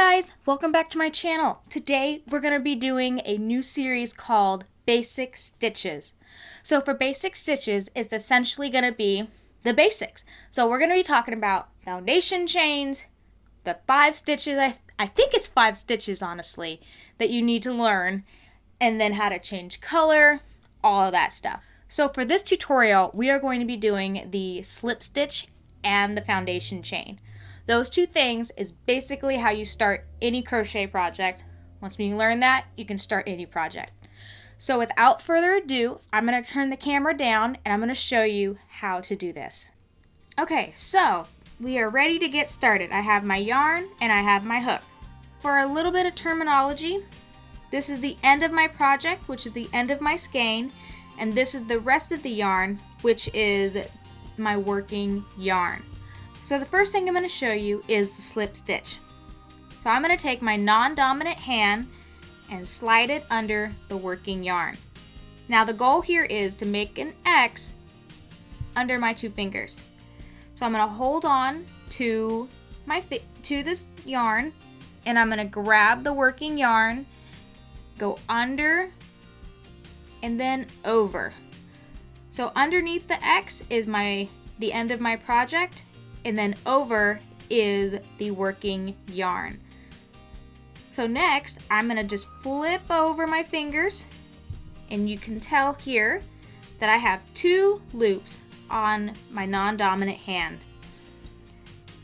guys, welcome back to my channel. Today we're going to be doing a new series called Basic Stitches. So for Basic Stitches, it's essentially going to be the basics. So we're going to be talking about foundation chains, the 5 stitches, I think it's 5 stitches honestly, that you need to learn, and then how to change color, all of that stuff. So for this tutorial, we are going to be doing the slip stitch and the foundation chain. Those two things is basically how you start any crochet project. Once you learn that, you can start any project. So without further ado, I'm going to turn the camera down and I'm going to show you how to do this. Okay, so we are ready to get started. I have my yarn and I have my hook. For a little bit of terminology, this is the end of my project, which is the end of my skein, and this is the rest of the yarn, which is my working yarn. So the first thing I'm going to show you is the slip stitch. So I'm going to take my non-dominant hand and slide it under the working yarn. Now the goal here is to make an X under my 2 fingers. So I'm going to hold on to this yarn and I'm going to grab the working yarn, go under and then over. So underneath the X is the end of my project, and then over is the working yarn. So next, I'm going to just flip over my fingers, and you can tell here that I have 2 loops on my non-dominant hand.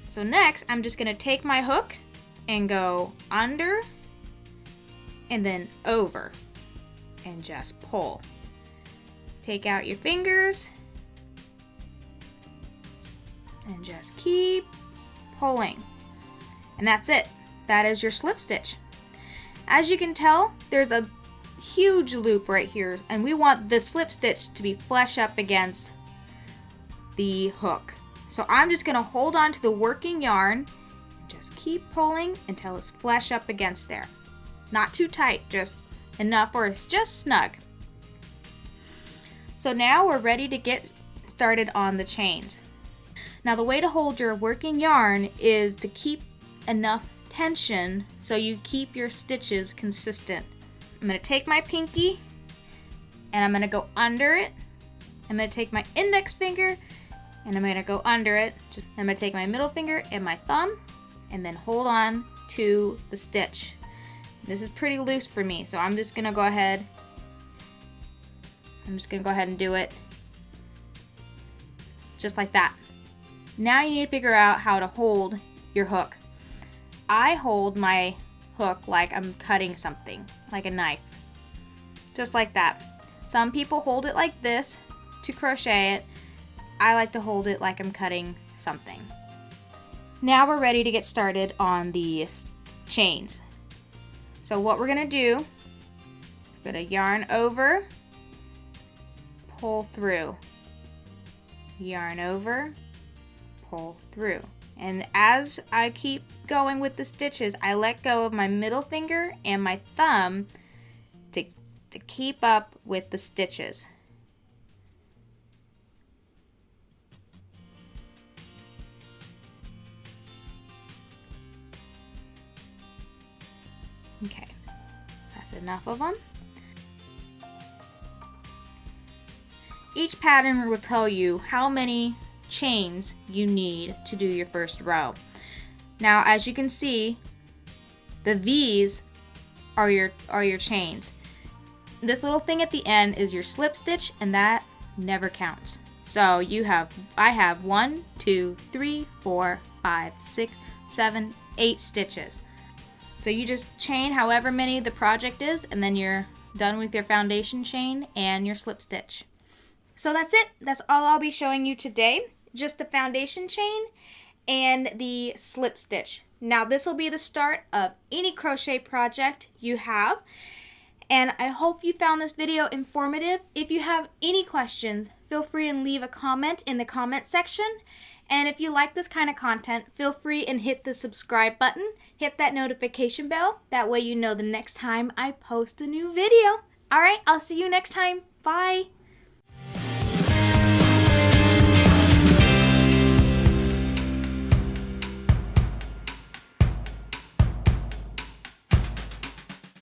So next, I'm just going to take my hook and go under and then over and just pull. Take out your fingers and just keep pulling. And that's it. That is your slip stitch. As you can tell, there's a huge loop right here, and we want the slip stitch to be flush up against the hook. So I'm just going to hold on to the working yarn and just keep pulling until it's flush up against there. Not too tight, just enough where it's just snug. So now we're ready to get started on the chains. Now the way to hold your working yarn is to keep enough tension so you keep your stitches consistent. I'm going to take my pinky and I'm going to go under it. I'm going to take my index finger and I'm going to go under it. I'm going to take my middle finger and my thumb and then hold on to the stitch. This is pretty loose for me, so I'm just going to go ahead and do it just like that. Now you need to figure out how to hold your hook. I hold my hook like I'm cutting something, like a knife. Just like that. Some people hold it like this to crochet it. I like to hold it like I'm cutting something. Now we're ready to get started on the chains. So what we're going to do, we're going to yarn over, pull through, yarn over, pull through. And as I keep going with the stitches, I let go of my middle finger and my thumb to keep up with the stitches. Okay, that's enough of them. Each pattern will tell you how many chains you need to do your first row. Now, as you can see, the V's are your chains. This little thing at the end is your slip stitch, and that never counts. So I have 1, 2, 3, 4, 5, 6, 7, 8 stitches. So you just chain however many the project is, and then you're done with your foundation chain and your slip stitch. So that's it. That's all I'll be showing you today. Just the foundation chain and the slip stitch. Now this will be the start of any crochet project you have. And I hope you found this video informative. If you have any questions, feel free and leave a comment in the comment section. And if you like this kind of content, feel free and hit the subscribe button. Hit that notification bell. That way you know the next time I post a new video. Alright, I'll see you next time. Bye!